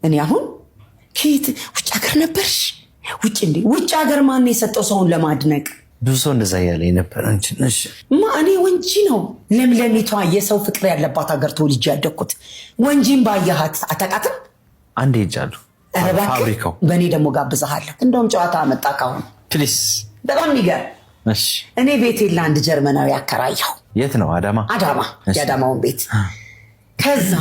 እኔ አሁን ከየት ውጭ ሀገር ነበርሽ? ውጭ እንዴ? ውጭ ሀገር ማን የሰጠው ሰውን ለማድነቅ? ብዙ ሰው እንደዛ ያለኝ ነበር እንጂ እኔ ወንጂ ነው ለምለሚቷ የሰው ፍቅር ያለባት ሀገር ተወልጄ ያደግኩት። ወንጂን ባያሃት አታውቃትም? አንዴ ሄጃለሁ ፋብሪካው። በእኔ ደግሞ ጋብዛሃለሁ። እንደውም ጨዋታ መጣ ካሁን ፕሊስ። በጣም ይገርም። እኔ ቤቴን ለአንድ ጀርመናዊ አከራየሁ። የት ነው? አዳማ። የአዳማውን ቤት። ከዛ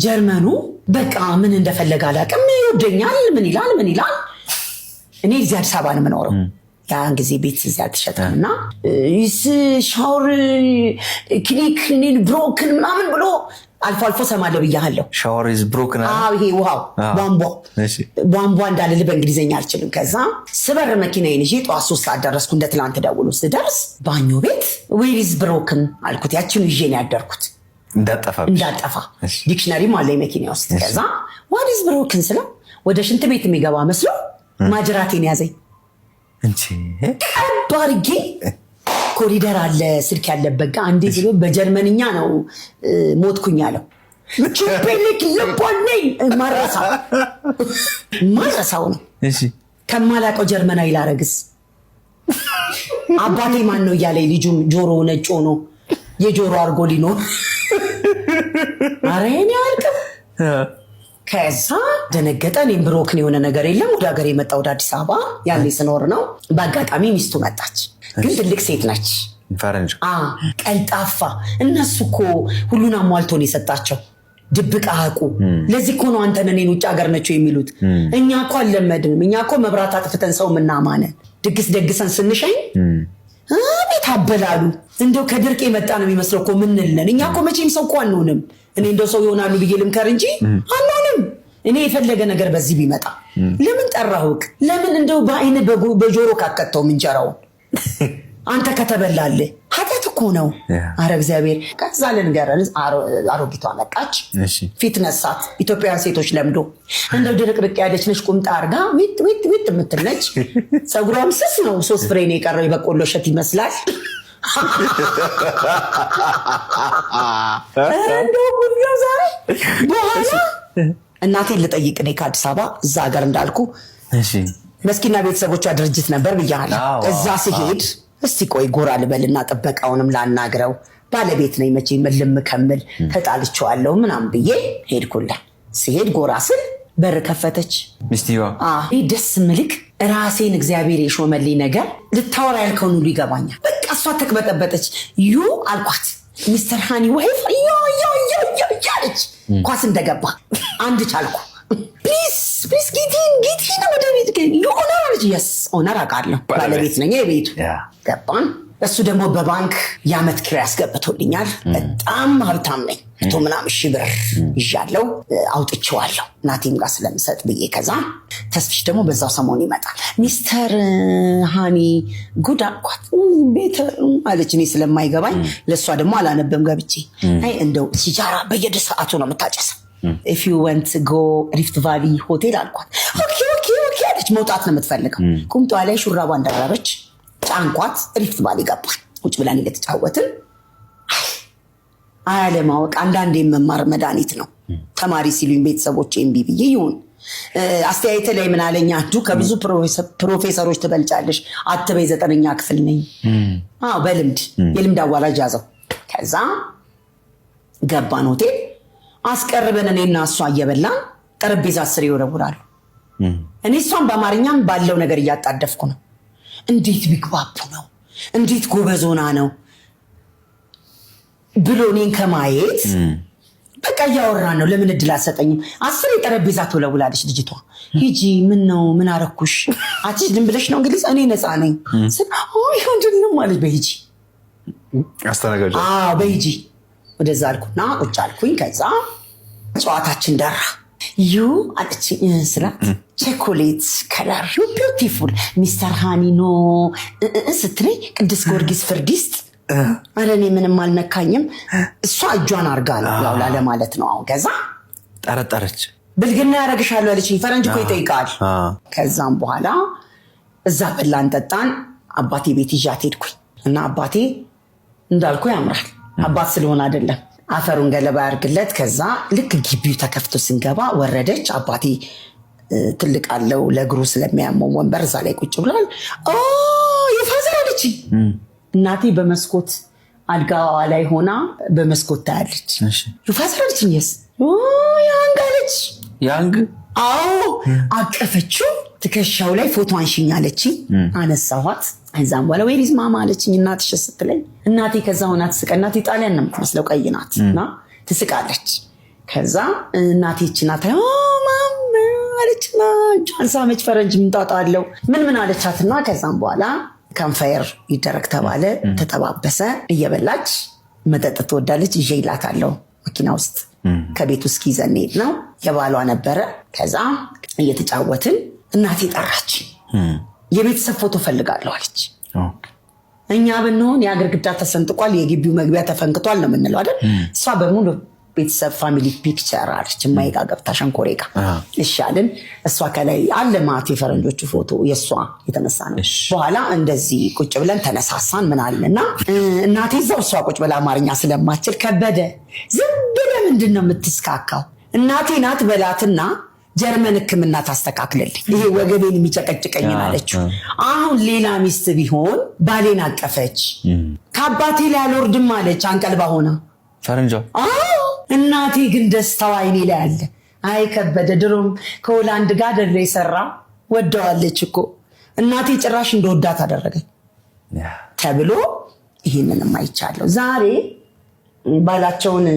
ጀርመኑ በቃ ምን እንደፈለገ አላውቅም፣ ይወደኛል፣ ምን ይላል። እኔ እዚህ አዲስ አበባ ነው የምኖረው። ያን ጊዜ ቤት እዚህ አልተሸጠም እና ሻወር ክሊክ ብሮክን ምናምን ብሎ አልፎ አልፎ ሰማለሁ ብያለሁ። ሻወር ኢዝ ብሮክን። ይሄ ውሃው ቧንቧ እንዳልል በእንግሊዝኛ አልችልም። ከዛ ስበር መኪናዬን ይዤ ጠዋት 3 ሰዓት ደረስኩ። እንደ ትላንት ደውሎ ስደርስ ባኞ ቤት ዌር ኢዝ ብሮክን አልኩት። ያችን ይዤ ነው ያደርኩት እንዳጠፋ። ዲክሽነሪም አለ መኪና ውስጥ። ከዛ ዋት ኢዝ ብሮክን ስለው ወደ ሽንት ቤት የሚገባ መስሎ ማጅራቴን ያዘኝ። ቀብ አድርጌ ኮሪደር አለ ስልክ ያለበት ጋር አንዴ ብሎ በጀርመንኛ ነው ሞትኩኝ አለው። ቹፔልክ ልቦነኝ ማረሳው ነው ከማላቀው ጀርመናዊ ላረግስ አባቴ ማን ነው እያለ ልጁም ጆሮ ነጭ ሆኖ የጆሮ አርጎ ሊኖር አሬን ያልከው። ከዛ ደነገጠ። እኔም ብሮክን የሆነ ነገር የለም። ወደ ሀገር የመጣ ወደ አዲስ አበባ ያኔ ስኖር ነው። በአጋጣሚ ሚስቱ መጣች። ግን ትልቅ ሴት ነች፣ ፈረንጅ ቀልጣፋ። እነሱ እኮ ሁሉን አሟልቶን የሰጣቸው ድብቅ አያውቁ። ለዚህ እኮ ነው አንተን እኔን ውጭ ሀገር ነቸው የሚሉት። እኛ እኮ አልለመድንም። እኛ እኮ መብራት አጥፍተን ሰው ምናማነን ድግስ ደግሰን ስንሸኝ ቤት አበላሉ። እንደው ከድርቅ የመጣ ነው የሚመስለው እኮ ምንልን። እኛ እኮ መቼም ሰው እኮ አንሆንም። እኔ እንደው ሰው ይሆናሉ ብዬ ልምከር እንጂ አንሆንም። እኔ የፈለገ ነገር በዚህ ቢመጣ ለምን ጠራሁክ? ለምን እንደው በአይነ በጆሮ ካከተው ምንጀራውን አንተ ከተበላልህ ኃጢአት እኮ ነው። አረ እግዚአብሔር። ከዛ ልንገርህ አሮጊቷ መጣች። ፊት ነሳት። ኢትዮጵያውያን ሴቶች ለምዶ እንደው ድርቅርቅ ያለች ነች። ቁምጣ አርጋ ዊት የምትለች። ፀጉሯም ስስ ነው። 3 ፍሬ ነው የቀረው። የበቆሎ እሸት ይመስላል። እንደው ጉድ ነው ዛሬ። በኋላ እናቴን ልጠይቅ እኔ ከአዲስ አበባ እዛ ሀገር እንዳልኩ መስኪና ቤተሰቦቿ ድርጅት ነበር ብያለሁ። እዛ ሲሄድ እስቲ ቆይ ጎራ ልበልና ጥበቃውንም ላናግረው፣ ባለቤት ነኝ መቼ ምልም ከምል ተጣልቼዋለሁ ምናምን ብዬ ሄድኩላት። ሲሄድ ጎራ ስል በር ከፈተች ሚስትየዋ። ደስ ምልክ ራሴን እግዚአብሔር የሾመልኝ ነገር ልታወራ ያልከውን ሁሉ ይገባኛል። በቃ እሷ ተቅበጠበጠች። ዩ አልኳት ሚስተር ሃኒ ወይፍ ያለች ኳስ እንደገባ አንድ ቻልኩ። ፕሊዝ ጌቲን ወደ ቤት ኦነር አለች። የስ ኦነር አውቃለሁ፣ ባለቤት ነኝ የቤቱ። ገባን። እሱ ደግሞ በባንክ የዓመት ኪራይ ያስገብቶልኛል። በጣም ሀብታም ነኝ። ምናምን ሺህ ብር ይዣለሁ፣ አውጥቼዋለሁ እናቴም ጋር ስለምሰጥ ብዬ። ከዛ ተስፍሽ ደግሞ በዛው ሰሞን ይመጣል። ሚስተር ሃኒ ጉድ አልኳት። ቤት አለች። እኔ ስለማይገባኝ ለእሷ ደግሞ አላነበም ገብቼ። አይ እንደው ሲጃራ በየሰዓቱ ነው የምታጨሰው። if you want to go ሪፍት ቫሊ ሆቴል አልኳት። ኦኬ አለች። መውጣት ነው የምትፈልገው። ቁምጧ ላይ ሹራባ እንዳረበች ጫንኳት። ሪፍት ቫሊ ገባል። ቁጭ ብለን እየተጫወትን አለማወቅ አንዳንዴ መማር መድኃኒት ነው። ተማሪ ሲሉኝ ቤተሰቦች እምቢ ብዬ ይሁን አስተያየት ላይ ምን አለኝ አንዱ ከብዙ ፕሮፌሰሮች ትበልጫለሽ አትበይ 9ኛ ክፍል ነኝ። በልምድ የልምድ አዋላጅ ያዘው። ከዛ ገባን ሆቴል አስቀርበን እኔና እሷ እየበላን ጠረጴዛ ስር ይወረውራሉ። እኔ እሷን በአማርኛም ባለው ነገር እያጣደፍኩ ነው። እንዴት ቢግባቡ ነው፣ እንዴት ጎበዞና ነው ብሎ እኔን ከማየት በቃ እያወራን ነው። ለምን እድል አትሰጠኝም? 10 የጠረጴዛ ትወለውላለች ልጅቷ። ሂጂ ምን ነው ምን አረኩሽ? አትችልም ብለሽ ነው እንግሊዝ? እኔ ነፃ ነኝ ይሁንድንም ማለት በሂጂ አስተናጋጅ በሂጂ ወደዛ አልኩና ቁጭ አልኩኝ። ከዛ ጨዋታችን ደራ። ዩ አለች ስላት ቸኮሌት ከለር ዩ ቢዩቲፉል ሚስተር ሃኒ ኖ ስትለኝ ቅዱስ ጊዮርጊስ ፍርዲስት አረ እኔ ምንም አልነካኝም። እሷ እጇን አርጋ ነው ያው ላለ ማለት ነው። አሁን ከዛ ጠረጠረች። ብልግና ያረግሻለሁ አለችኝ። ፈረንጅ እኮ ይጠይቃል። ከዛም በኋላ እዛ በላን ጠጣን። አባቴ ቤት ይዣት ሄድኩኝ እና አባቴ እንዳልኩ ያምራል። አባት ስለሆነ አይደለም አፈሩን ገለባ ያርግለት። ከዛ ልክ ግቢው ተከፍቶ ስንገባ ወረደች። አባቴ ትልቅ አለው ለእግሩ ስለሚያመው ወንበር እዛ ላይ ቁጭ ብሏል። የፋዘር አለች። እናቴ በመስኮት አልጋዋ ላይ ሆና በመስኮት ታያለች። የፋዘር አለች። የስ ያንግ አለች። ያንግ አቀፈችው። ትከሻው ላይ ፎቶ አንሽኝ አለችኝ። አነሳኋት። እዛም በኋላ ዌሪዝ ማማ አለችኝ እናትሽ ስትለኝ እናቴ ከዛ ሆና ትስቀ። እናቴ ጣሊያን ነው የምትመስለው፣ ቀይ ናት እና ትስቃለች። ከዛ እናቴ ይችናት ማም አለችና ጃንሳ መች ፈረንጅ ምንጣጣ አለው ምን አለቻትና ከዛም በኋላ ካምፋየር ይደረግ ተባለ። ተጠባበሰ። እየበላች መጠጥ ትወዳለች። ይዤ ይላታለሁ መኪና ውስጥ ከቤት ውስጥ ይዘን ሄድ ነው። የባሏ ነበረ። ከዛ እየተጫወትን እናቴ ጠራች። የቤተሰብ ፎቶ ፈልጋለሁ አለች። እኛ ብንሆን ያ ግድግዳ ተሰንጥቋል፣ የግቢው መግቢያ ተፈንክቷል ነው የምንለው አይደል? እሷ በሙሉ ቤተሰብ ፋሚሊ ፒክቸር አለች። ማይጋ ገብታ ሸንኮሬ ጋር ይሻልን። እሷ ከላይ አለ ማት የፈረንጆቹ ፎቶ የእሷ የተነሳ ነው። በኋላ እንደዚህ ቁጭ ብለን ተነሳሳን ምን አለና እናቴ እዛው እሷ ቁጭ ብላ አማርኛ ስለማችል ከበደ ዝም ብለህ ምንድን ነው የምትስካካው? እናቴ ናት በላትና ጀርመን ሕክምና ታስተካክልልኝ፣ ይሄ ወገቤን የሚጨቀጭቀኝ አለችው። አሁን ሌላ ሚስት ቢሆን ባሌን አቀፈች፣ ከአባቴ ላይ አልወርድም አለች አንቀልባ ሆና ፈረንጇ። እናቴ ግን ደስታው አይኔ ላይ አለ። አይ ከበደ ድሮም ከሆላንድ ጋር ደለ የሰራ ወደዋለች እኮ እናቴ ጭራሽ እንደወዳት አደረገኝ ተብሎ ይህንንም አይቻለሁ። ዛሬ ባላቸውን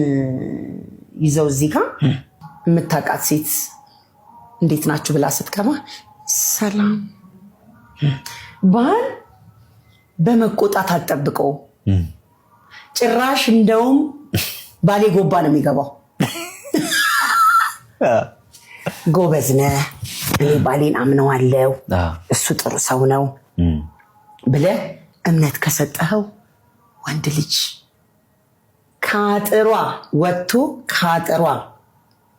ይዘው እዚህ ጋር የምታውቃት ሴት እንዴት ናችሁ ብላ ስትገባ ሰላም ባል በመቆጣት አልጠብቀው ጭራሽ እንደውም ባሌ ጎባ ነው የሚገባው። ጎበዝ ነህ፣ እኔ ባሌን አምነዋለሁ፣ እሱ ጥሩ ሰው ነው ብለህ እምነት ከሰጠኸው ወንድ ልጅ ከአጥሯ ወጥቶ ከአጥሯ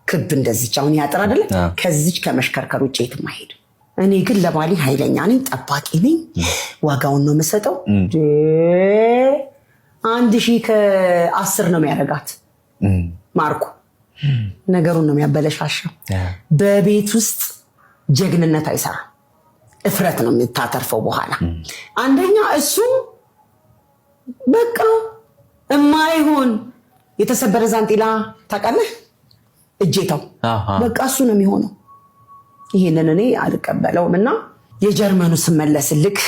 ክብ እንደዚች አሁን ያጥር አይደለ ከዚች ከመሽከርከር ውጭ የትም አይሄድም። እኔ ግን ለባሌ ኃይለኛ ነኝ፣ ጠባቂ ነኝ፣ ዋጋውን ነው የምሰጠው። 1010 ነው የሚያደርጋት ማርኩ። ነገሩን ነው የሚያበለሻሸው። በቤት ውስጥ ጀግንነት አይሰራም፣ እፍረት ነው የምታተርፈው በኋላ። አንደኛ እሱ በቃ እማይሆን የተሰበረ ዛንጢላ ታውቃለህ፣ እጄታው በቃ እሱ ነው የሚሆነው። ይሄንን እኔ አልቀበለውም እና የጀርመኑ ስመለስልክ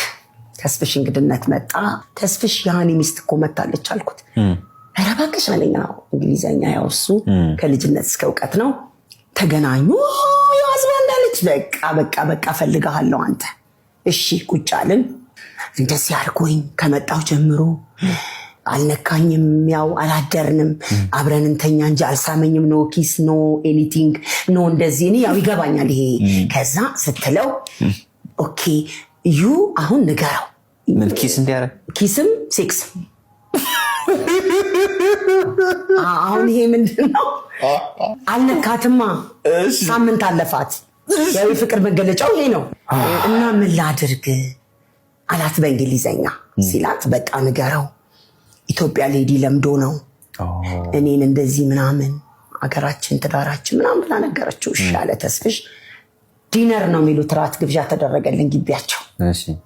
ተስፍሽ እንግድነት መጣ። ተስፍሽ የሃኒ ሚስት እኮ መታለች አልኩት። ኧረ እባክሽ አለኝ። እንግሊዘኛ ያው እሱ ከልጅነት እስከ እውቀት ነው። ተገናኙ። ያዝባ እንዳለች በቃ ፈልጋለሁ አንተ። እሺ ቁጭ አልን። እንደዚህ አልኩኝ። ከመጣው ጀምሮ አልነካኝም፣ ያው አላደርንም፣ አብረን እንተኛ እንጂ አልሳመኝም። ኖ ኪስ ኖ ኤኒቲንግ ኖ እንደዚህ እኔ ያው ይገባኛል ይሄ። ከዛ ስትለው ኦኬ ዩ አሁን ንገረው ምን ኪስ እንዲያረግ ኪስም ሴክስ አሁን ይሄ ምንድን ነው? አልነካትማ፣ ሳምንት አለፋት። ያው የፍቅር መገለጫው ይሄ ነው። እና ምን ላድርግ አላት በእንግሊዘኛ ሲላት፣ በቃ ንገረው ኢትዮጵያ ሌዲ ለምዶ ነው እኔን እንደዚህ ምናምን አገራችን ትዳራችን ምናምን ብላ ነገረችው። እሺ አለ ተስፍሽ። ዲነር ነው የሚሉት፣ ራት ግብዣ ተደረገልን ግቢያቸው።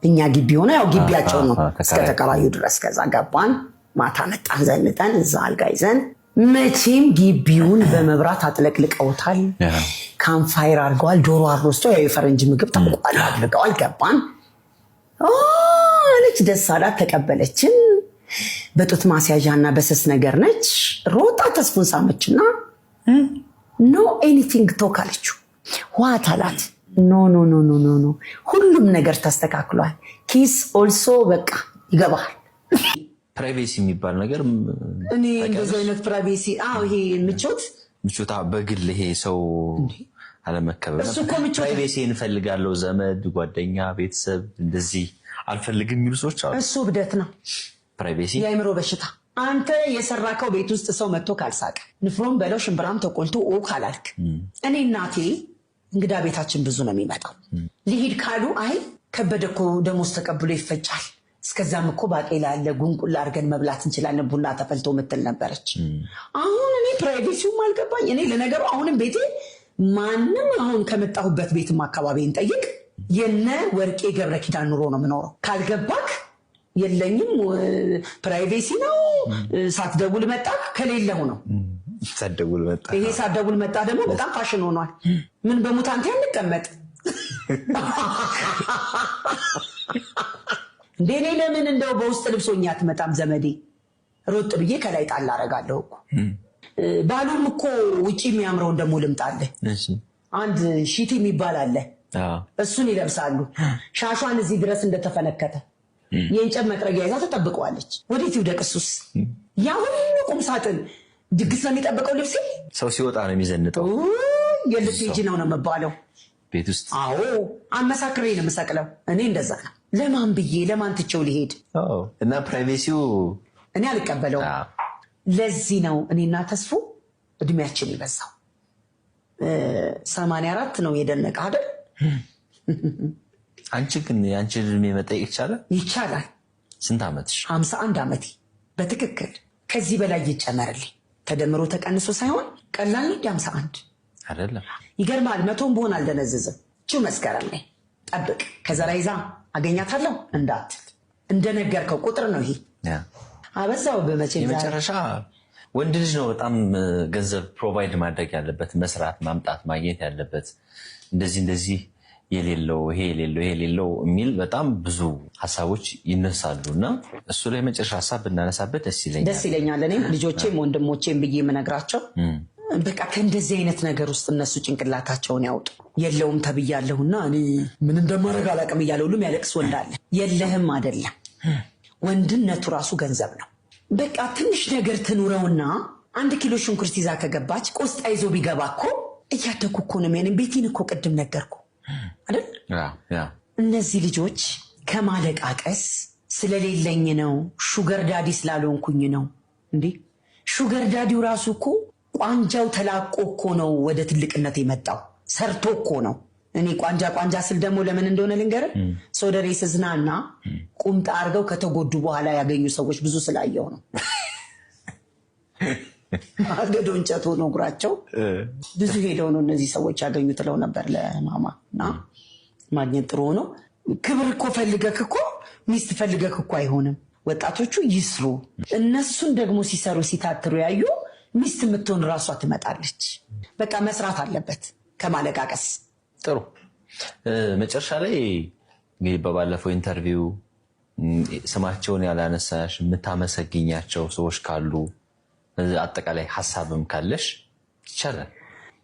እኛ ግቢ ሆነ ያው ግቢያቸው ነው እስከተከራዩ ድረስ። ከዛ ገባን፣ ማታ መጣን ዘንጠን እዛ አልጋ ይዘን። መቼም ግቢውን በመብራት አጥለቅልቀውታል፣ ካምፋይር አድርገዋል፣ ዶሮ አሮስቶ ያው የፈረንጅ ምግብ ታውቋል አድርገዋል። ገባን አለች፣ ደስ አላት፣ ተቀበለችን። በጡት ማስያዣና በስስ ነገር ነች። ሮጣ ተስፉን ሳመችና ኖ ኤኒቲንግ ቶክ አለችው። ዋት አላት። ኖ ሁሉም ነገር ተስተካክሏል። ኪስ ኦልሶ በቃ ይገባል። ፕራይቬሲ የሚባል ነገር እኔ እንደዚህ አይነት ፕራይቬሲ ይሄ ምቾት በግል ይሄ ሰው አለመከበር ፕራይቬሲ እንፈልጋለሁ፣ ዘመድ ጓደኛ ቤተሰብ እንደዚህ አልፈልግም የሚሉ ሰዎች አሉ። እሱ ብደት ነው፣ ፕራይቬሲ የአእምሮ በሽታ። አንተ የሰራከው ቤት ውስጥ ሰው መጥቶ ካልሳቀ፣ ንፍሮም በለው ሽምብራም ተቆልቶ ካላልክ፣ እኔ እናቴ እንግዳ ቤታችን ብዙ ነው የሚመጣው። ሊሄድ ካሉ አይ ከበደ እኮ ደሞዝ ተቀብሎ ይፈጫል እስከዛም እኮ ባቄላ አለ ጉንቁላ አድርገን መብላት እንችላለን ቡና ተፈልቶ ምትል ነበረች። አሁን እኔ ፕራይቬሲውም አልገባኝ። እኔ ለነገሩ አሁንም ቤቴ ማንም አሁን ከመጣሁበት ቤትም አካባቢ እንጠይቅ የነ ወርቄ ገብረ ኪዳን ኑሮ ነው የምኖረው። ካልገባክ የለኝም ፕራይቬሲ ነው። ሳትደውል መጣ ከሌለው ነው ሳትደውል መጣ። ይሄ ሳትደውል መጣ ደግሞ በጣም ፋሽን ሆኗል። ምን በሙታንቴ እንቀመጥ እንደኔ ለምን እንደው በውስጥ ልብሶኛ አትመጣም ዘመዴ? ሮጥ ብዬ ከላይ ጣል አደርጋለሁ እኮ። ባሉም እኮ ውጪ የሚያምረውን ደግሞ ልምጣለህ። አንድ ሺቲ የሚባል አለ እሱን ይለብሳሉ። ሻሿን እዚህ ድረስ እንደተፈነከተ የእንጨት መጥረጊያ ይዛ ተጠብቀዋለች። ወዴት ይውደቅ እሱስ? ያ ሁሉ ቁም ሳጥን ድግስ ነው የሚጠብቀው ልብሴ። ሰው ሲወጣ ነው የሚዘንጠው። የልብስ ሂጂ ነው የምባለው ቤት ውስጥ። አዎ አመሳክሬ ነው የምሰቅለው። እኔ እንደዛ ነው። ለማን ብዬ ለማን ትቼው ሊሄድ እና ፕራይቬሲው እኔ አልቀበለው። ለዚህ ነው እኔና ተስፉ እድሜያችን ይበዛው። 84 ነው የደነቀ አይደል? አንቺ ግን የአንቺ እድሜ መጠየቅ ይቻላል? ይቻላል። ስንት ዓመትሽ? 51 ዓመቴ በትክክል። ከዚህ በላይ ይጨመርልኝ ተደምሮ ተቀንሶ ሳይሆን ቀላል 51 አይደለም። ይገርማል። 100 ብሆን አልደነዝዝም። ቹ መስከረም ላይ ጠብቅ። ከዘራ ይዛ አገኛታለሁ እንዳትል። እንደነገርከው ቁጥር ነው ይሄ። አበዛው በመቼ የመጨረሻ ወንድ ልጅ ነው በጣም ገንዘብ ፕሮቫይድ ማድረግ ያለበት፣ መስራት፣ ማምጣት፣ ማግኘት ያለበት። እንደዚህ የሌለው ይሄ የሌለው የሚል በጣም ብዙ ሀሳቦች ይነሳሉ እና እሱ ላይ መጨረሻ ሀሳብ ብናነሳበት ደስ ይለኛል። እኔም ልጆቼም ወንድሞቼም ብዬ የምነግራቸው በቃ ከእንደዚህ አይነት ነገር ውስጥ እነሱ ጭንቅላታቸውን ያውጡ። የለውም ተብያለሁና እኔ ምን እንደማደርግ አላውቅም እያለ ሁሉም ያለቅስ ወንድ አለ። የለህም አይደለም፣ ወንድነቱ ራሱ ገንዘብ ነው። በቃ ትንሽ ነገር ትኑረውና 1 ኪሎ ሽንኩርት ይዛ ከገባች ቆስጣ ይዞ ቢገባ እኮ እያደኩ እኮ ነው። ምን ቤቴን እኮ ቅድም ነገርኩ አይደል? እነዚህ ልጆች ከማለቃቀስ ስለሌለኝ ነው፣ ሹገር ዳዲ ስላልሆንኩኝ ነው። እንዴ ሹገር ዳዲው ራሱ እኮ ቋንጃው ተላቆ እኮ ነው ወደ ትልቅነት የመጣው፣ ሰርቶ እኮ ነው። እኔ ቋንጃ ስል ደግሞ ለምን እንደሆነ ልንገርህ። ሶደሬ ስዝናና ቁምጣ አድርገው ከተጎዱ በኋላ ያገኙ ሰዎች ብዙ ስላየው ነው። አገዶ እንጨት ሆኖ እግራቸው ብዙ ሄደው ነው እነዚህ ሰዎች ያገኙ ትለው ነበር ለማማ። እና ማግኘት ጥሩ ሆኖ ክብር እኮ ፈልገክ እኮ ሚስት ፈልገክ እኮ አይሆንም። ወጣቶቹ ይስሩ። እነሱን ደግሞ ሲሰሩ ሲታትሩ ያዩ ሚስት የምትሆን ራሷ ትመጣለች። በቃ መስራት አለበት ከማለቃቀስ። ጥሩ መጨረሻ ላይ እንግዲህ በባለፈው ኢንተርቪው ስማቸውን ያላነሳሽ የምታመሰግኛቸው ሰዎች ካሉ አጠቃላይ ሀሳብም ካለሽ ይቻላል።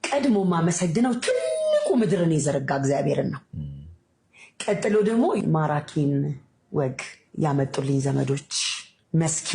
ቀድሞ ማመሰግነው ትልቁ ምድርን የዘረጋ እግዚአብሔርን ነው። ቀጥሎ ደግሞ ማራኪን ወግ ያመጡልኝ ዘመዶች መስኪ